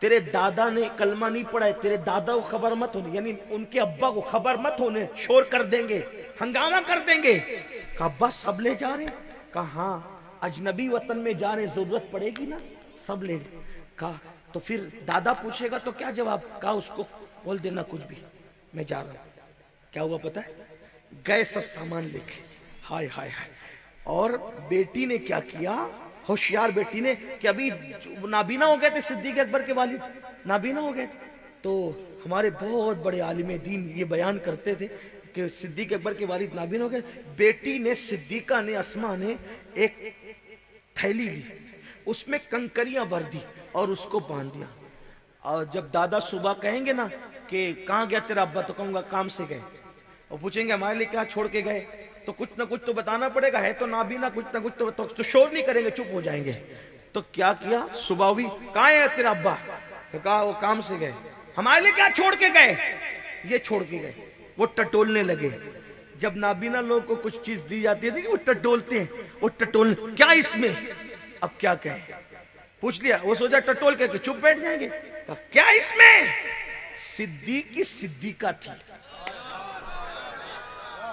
تیرے دادا نے کلمہ نہیں پڑھا ہے، تیرے دادا کو خبر مت ہونے، یعنی ان کے ابا کو خبر مت ہونے، شور کر دیں گے، ہنگامہ کر دیں گے۔ کہا بس سب لے جا رہے ہیں؟ کہا ہاں، اجنبی وطن میں جا رہے، ضرورت پڑے گی نا، سب لے لیں۔ کہا تو پھر دادا پوچھے گا تو کیا جواب؟ کہا اس کو بول دینا کچھ بھی، میں جا رہا ہوں۔ کیا ہوا پتہ ہے؟ گئے سب سامان لے کے، ہائے ہائے ہائے۔ اور بیٹی نے کیا کیا، ہوشیار بیٹی نے، کہ ابھی نابینا ہو گئے تھے صدیق اکبر کے والد، نابینا ہو گئے تھے۔ تو ہمارے بہت بڑے عالم دین یہ بیان کرتے تھے کہ صدیق اکبر کے والد نابینا ہو گئے۔ بیٹی نے، صدیقہ نے، اسماء نے ایک تھیلی لی، اس میں کنکریاں بھر دی اور اس کو باندھ دیا۔ اور جب دادا صبح کہیں گے نا کہ کہاں گیا تیرا ابا، تو کہوں گا کام سے گئے۔ اور پوچھیں گے ہمارے لیے کیا چھوڑ کے گئے، تو کچھ نہ کچھ تو بتانا پڑے گا، ہے تو نابینا، کچھ نہ کچھ تو شور نہیں کریں گے، چپ ہو جائیں گے۔ تو کیا کیا، صبح ہوئی، کہاں ہے تیرا ابا؟ تو کہا وہ کام سے گئے۔ ہمارے لیے کیا چھوڑ کے گئے؟ یہ چھوڑ کے گئے۔ وہ ٹٹولنے لگے۔ جب نابینا لوگ کو کچھ چیز دی جاتی ہے وہ ٹٹولتے ہیں، وہ ٹٹول، کیا اس میں؟ اب کیا کہیں، پوچھ لیا، وہ سوچا ٹٹول کے چپ بیٹھ جائیں گے۔ کہا کیا اس میں؟ صدیق کی صدیقہ تھی۔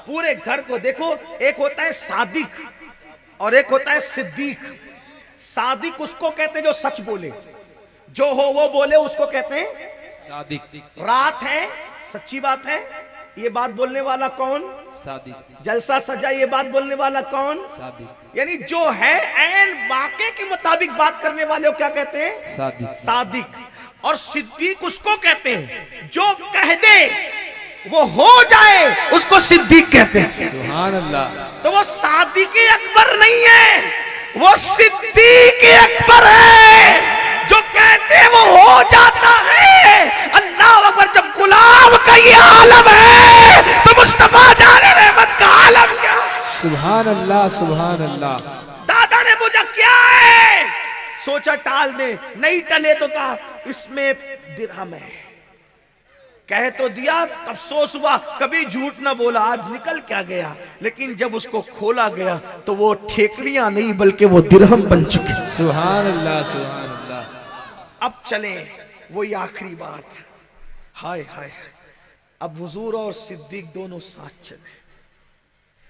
پورے گھر کو دیکھو، ایک ہوتا ہے صادق اور ایک ہوتا ہے صدیق۔ صادق اس کو کہتے ہیں جو سچ بولے، جو ہو وہ بولے، اس کو کہتے ہیں صادق، رات ہے، سچی بات ہے، یہ بات بولنے والا کون؟ صادق، جلسہ سجا، یہ بات بولنے والا کون؟ صادق، یعنی جو ہے عین واقعے کے مطابق بات کرنے والے کو کیا کہتے ہیں؟ صادق، صادق۔ اور صدیق اس کو کہتے ہیں جو کہہ دے وہ ہو جائے، اس کو صدیق کہتے ہیں۔ سبحان اللہ، تو وہ صادق اکبر نہیں ہے، وہ صدیق اکبر ہے، جو کہتے ہیں وہ ہو جاتا ہے۔ اللہ اکبر۔ جب غلام کا یہ عالم ہے تو مصطفیٰ جان رحمت کا عالم کیا؟ سبحان اللہ، سبحان اللہ۔ دادا نے پوچھا کیا ہے؟ سوچا ٹال دے، نہیں ٹلے تو کہا اس میں درہم ہے۔ کہہ تو دیا، افسوس ہوا، کبھی جھوٹ نہ بولا، آج نکل کیا گیا۔ لیکن جب اس کو کھولا گیا تو وہ ٹھیکریاں نہیں بلکہ وہ درہم بن چکے۔ سبحان اللہ، سبحان اللہ۔ اب چلیں وہی آخری بات، ہائے ہائے۔ اب حضور اور صدیق دونوں ساتھ چلے،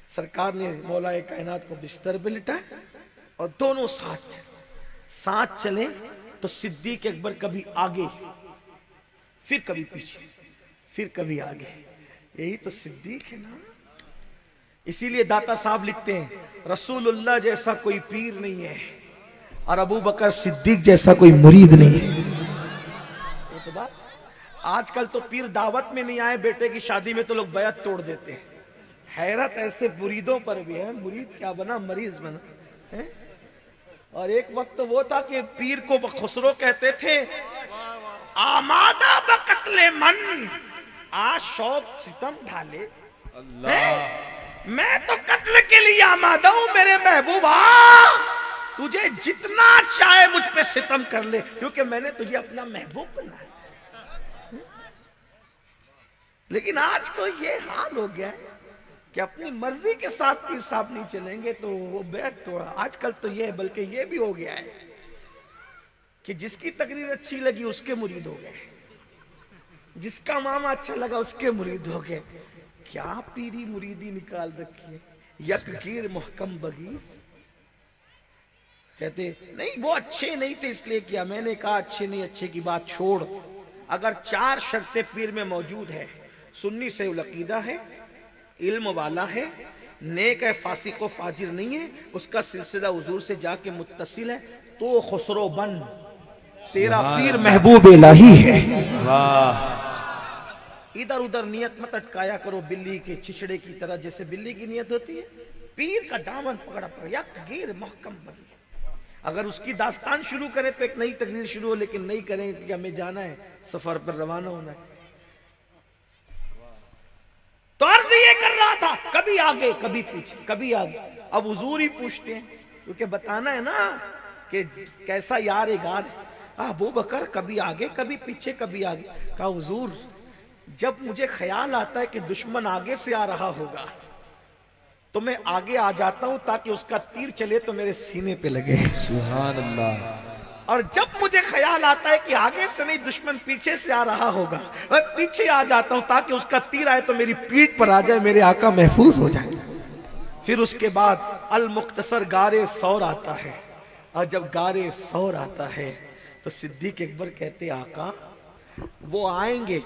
سرکار نے مولا کائنات کو بستر پہ لٹایا اور دونوں ساتھ چلے۔ ساتھ چلے تو صدیق اکبر کبھی آگے، پھر کبھی پیچھے، پھر کبھی آگے۔ یہی تو صدیق ہے نا۔ اسی لیے داتا صاحب لکھتے ہیں رسول اللہ جیسا کوئی پیر نہیں ہے اور ابو بکر صدیق جیسا کوئی مرید نہیں ہے۔ یہ تو بات، آج کل تو پیر دعوت میں نہیں آئے، بیٹے کی شادی میں تو لوگ بیعت توڑ دیتے ہیں۔ حیرت ایسے مریدوں پر بھی ہے، مرید کیا بنا، مریض بنا۔ اور ایک وقت وہ تھا کہ پیر کو خسرو کہتے تھے آمادہ بقتل من، آج شوق ستم ڈھالے، میں تو قتل کے لیے آمادہ ہوں میرے محبوبہ، تجھے جتنا چاہے مجھ پہ ستم کر لے، کیونکہ میں نے تجھے اپنا محبوب بنایا۔ لیکن آج تو یہ حال ہو گیا ہے کہ اپنی مرضی کے ساتھ بھی صاحب نہیں چلیں گے تو وہ بیعت توڑا۔ آج کل تو یہ ہے، بلکہ یہ بھی ہو گیا ہے کہ جس کی تقریر اچھی لگی اس کے مرید ہو گئے، جس کا ماما اچھا لگا اس کے مرید ہو گئے۔ کیا پیری مریدی نکال رکھی ہے، یک گیر محکم بگی۔ کہتے نہیں وہ اچھے نہیں تھے اس لیے کیا۔ میں نے کہا اچھے نہیں، اچھے کی بات چھوڑ، اگر 4 شرطیں پیر میں موجود ہے، سنی سے العقیدہ ہے، علم والا ہے، نیک ہے، فاسق و فاجر نہیں ہے، اس کا سلسلہ حضور سے جا کے متصل ہے، تو خسرو بن، تیرا پیر محبوب الہی ہے۔ واہ، ادھر ادھر نیت مت اٹکایا کرو بلی کے چھچڑے کی طرح، جیسے بلی کی نیت ہوتی ہے۔ پیر کا دامن پکڑا پڑا، یک گیر محکم بن۔ اگر اس کی داستان شروع کریں تو ایک نئی تقریر شروع ہو، لیکن نہیں کریں کہ ہمیں جانا ہے، سفر پر روانہ ہونا ہے۔ تو عرض یہ کر رہا تھا، کبھی آگے کبھی پیچھے، کبھی آگے۔ اب حضور ہی پوچھتے ہیں، کیونکہ بتانا ہے نا کہ کیسا یار گار ہے۔ ابو بکر کبھی آگے کبھی پیچھے کبھی آگے۔ کہا حضور جب مجھے خیال آتا ہے کہ دشمن آگے سے آ رہا ہوگا تو میں آگے آ جاتا ہوں تاکہ اس کا تیر چلے تو میرے سینے پہ لگے۔ سبحان اللہ، اور جب مجھے خیال آتا ہے کہ آگے سے نہیں دشمن پیچھے سے آ رہا ہوگا، میں پیچھے آ جاتا ہوں تاکہ اس کا تیر آئے تو میری پیٹھ پر آ جائے، میرے آقا محفوظ ہو جائے۔ پھر اس کے بعد المختصر غارِ ثور آتا ہے، اور جب غارِ ثور آتا ہے تو صدیق اکبر کہتے آقا وہ آئیں گے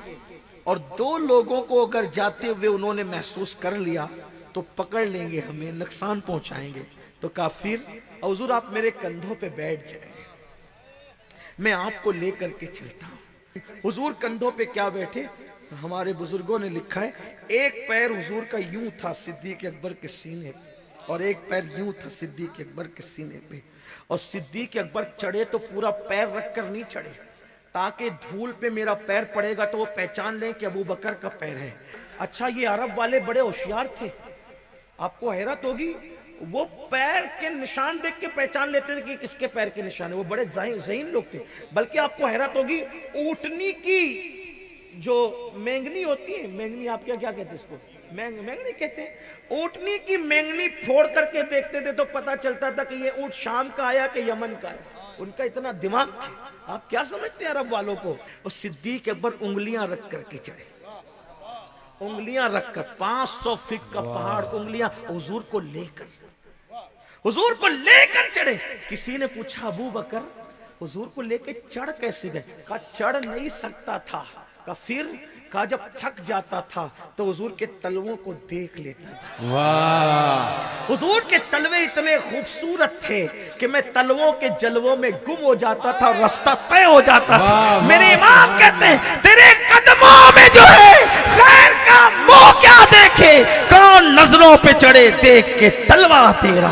اور 2 لوگوں کو اگر جاتے ہوئے انہوں نے محسوس کر لیا تو پکڑ لیں گے، ہمیں نقصان پہنچائیں گے۔ تو کافر حضور آپ میرے کندھوں پہ بیٹھ جائیں، میں آپ کو لے کر کے چلتا ہوں۔ حضور کندھوں پہ کیا بیٹھے، ہمارے بزرگوں نے لکھا ہے ایک پیر حضور کا یوں تھا صدیق اکبر کے سینے پہ، اور ایک پیر یوں تھا صدیق اکبر کے سینے پہ، اور صدیق اکبر چڑھے تو پورا پیر رکھ کر نہیں چڑھے تاکہ دھول پہ میرا پیر پڑے گا تو وہ پہچان لیں کہ ابو بکر کا پیر ہے۔ اچھا یہ عرب والے بڑے ہوشیار تھے، آپ کو حیرت ہوگی، وہ پیر کے نشان دیکھ کے پہچان لیتے تھے کہ کس کے پیر کے نشان ہے، وہ بڑے ذہین لوگ تھے۔ بلکہ آپ کو حیرت ہوگی، اونٹنی کی جو مینگنی ہوتی ہے، مینگنی آپ کیا کہتے ہیں اس کو، مینگنی کہتے ہیں، اونٹنی کی مینگنی پھوڑ کر کے دیکھتے تھے تو پتا چلتا تھا کہ یہ اونٹ شام کا آیا کہ یمن کا ہے۔ ان کا اتنا دماغ تھا، آپ کیا سمجھتے ہیں عرب والوں کو۔ اور صدیق اکبر انگلیاں رکھ کر کے چڑھے، انگلیاں رکھ کر 500 فٹ کا پہاڑ، انگلیاں حضور کو لے کر چڑھے۔ کسی نے پوچھا ابو بکر حضور کو لے کے چڑھ کیسے گئے؟ کہا چڑھ نہیں سکتا تھا، کہا پھر؟ کہا جب تھک جاتا تھا تو حضور کے تلووں کو دیکھ لیتا تھا۔ واہ، حضور کے تلوے اتنے خوبصورت تھے کہ میں تلووں کے جلووں میں گم ہو جاتا تھا، راستہ طے ہو جاتا تھا۔ میرے امام کہتے ہیں تیرے قدموں میں جو ہے خیر کا منہ کیا دیکھے، کون نظروں پہ چڑھے دیکھ کے تلوہ تیرا۔